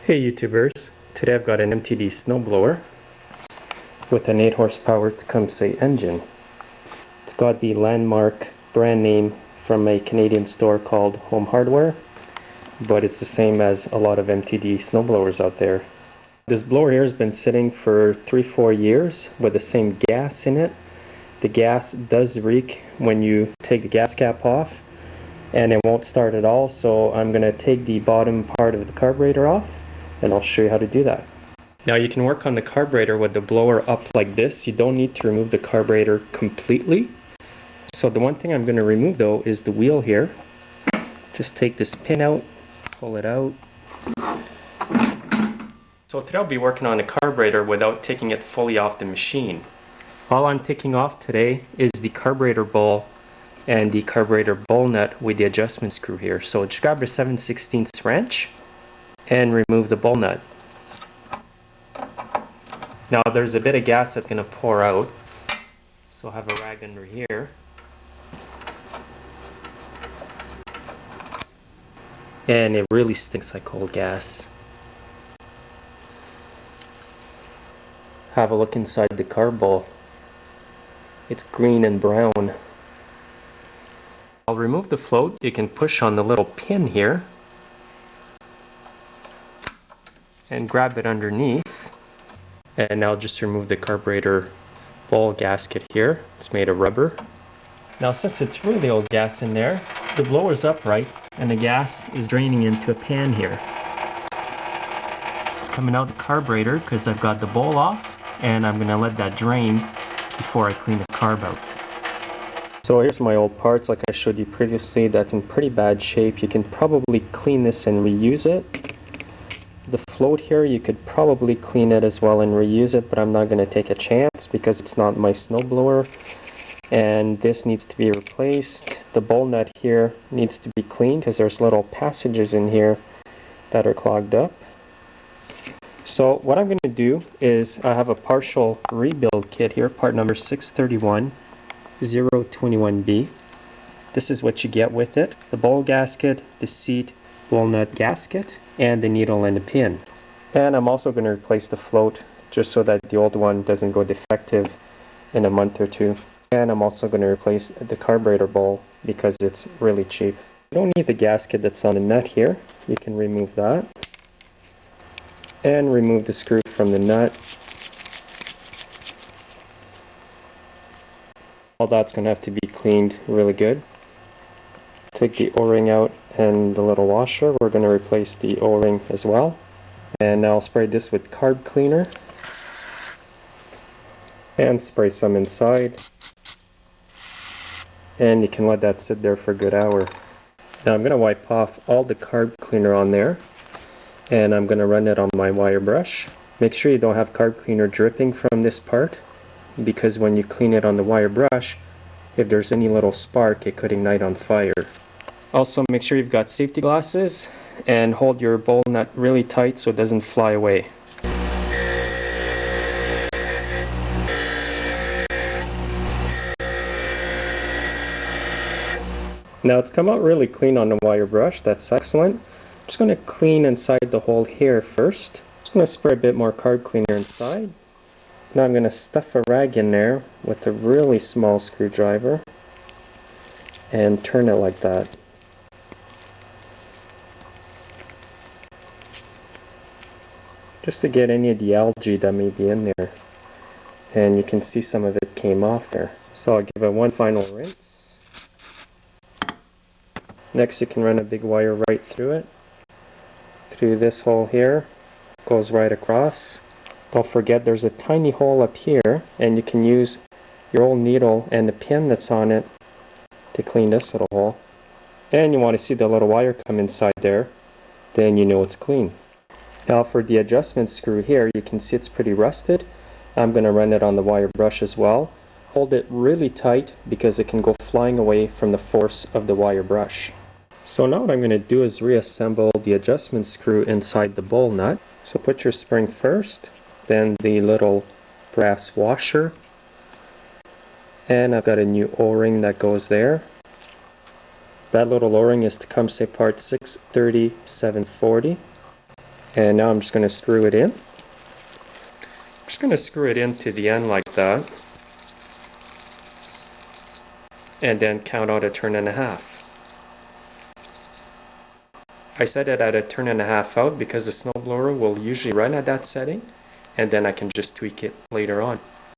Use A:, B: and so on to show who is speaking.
A: Hey YouTubers, today I've got an MTD snowblower with an 8 horsepower Tecumseh engine. It's got the landmark brand name from a Canadian store called Home Hardware, but it's the same as a lot of MTD snowblowers out there. This blower here has been sitting for 3-4 years with the same gas in it. The gas does reek when you take the gas cap off, and it won't start at all, so I'm going to take the bottom part of the carburetor off and I'll show you how to do that. Now you can work on the carburetor with the blower up like this. You don't need to remove the carburetor completely. So the one thing I'm going to remove though is the wheel here. Just take this pin out, pull it out. So today I'll be working on the carburetor without taking it fully off the machine. All I'm taking off today is the carburetor ball and the carburetor ball nut with the adjustment screw here. So just grab a 7/16 wrench and remove the ball nut. Now there's a bit of gas that's going to pour out, so I'll have a rag under here. And it really stinks like cold gas. Have a look inside the carb ball. It's green and brown. I'll remove the float. You can push on the little pin here and grab it underneath, and now just remove the carburetor ball gasket here. It's made of rubber. Now since it's really old gas in there, the blower's upright and the gas is draining into a pan here. It's coming out the carburetor because I've got the bowl off, and I'm going to let that drain before I clean the carb out. So here's my old parts like I showed you previously. That's in pretty bad shape. You can probably clean this and reuse it. The float here, you could probably clean it as well and reuse it, but I'm not going to take a chance because it's not my snowblower. And this needs to be replaced. The ball nut here needs to be cleaned because there's little passages in here that are clogged up. So what I'm going to do is I have a partial rebuild kit here, part number 631021B. This is what you get with it: the ball gasket, the seat, ball nut gasket, and the needle and the pin. And I'm also going to replace the float just so that the old one doesn't go defective in a month or two. And I'm also going to replace the carburetor ball because it's really cheap. You don't need the gasket that's on the nut here. You can remove that. And remove the screw from the nut. All that's going to have to be cleaned really good. Take the O-ring out and the little washer. We're going to replace the O-ring as well. And now I'll spray this with carb cleaner and spray some inside. And you can let that sit there for a good hour. Now I'm going to wipe off all the carb cleaner on there, and I'm going to run it on my wire brush. Make sure you don't have carb cleaner dripping from this part, because when you clean it on the wire brush, if there's any little spark, it could ignite on fire. Also, make sure you've got safety glasses and hold your ball nut really tight so it doesn't fly away. Now it's come out really clean on the wire brush. That's excellent. I'm just going to clean inside the hole here first. Just going to spray a bit more carb cleaner inside. Now I'm going to stuff a rag in there with a really small screwdriver and turn it like that. Just to get any of the algae that may be in there. And you can see some of it came off there. So I'll give it one final rinse. Next you can run a big wire right through it. Through this hole here. Goes right across. Don't forget there's a tiny hole up here, and you can use your old needle and the pin that's on it to clean this little hole. And you want to see the little wire come inside there, then you know it's clean. Now for the adjustment screw here, you can see it's pretty rusted. I'm going to run it on the wire brush as well. Hold it really tight because it can go flying away from the force of the wire brush. So now what I'm going to do is reassemble the adjustment screw inside the ball nut. So put your spring first, then the little brass washer, and I've got a new O-ring that goes there. That little O-ring is Tecumseh part 630-740. And now I'm just going to screw it in. I'm just going to screw it into the end like that. And then count out a turn and a half. I set it at a turn and a half out because the snowblower will usually run at that setting, and then I can just tweak it later on.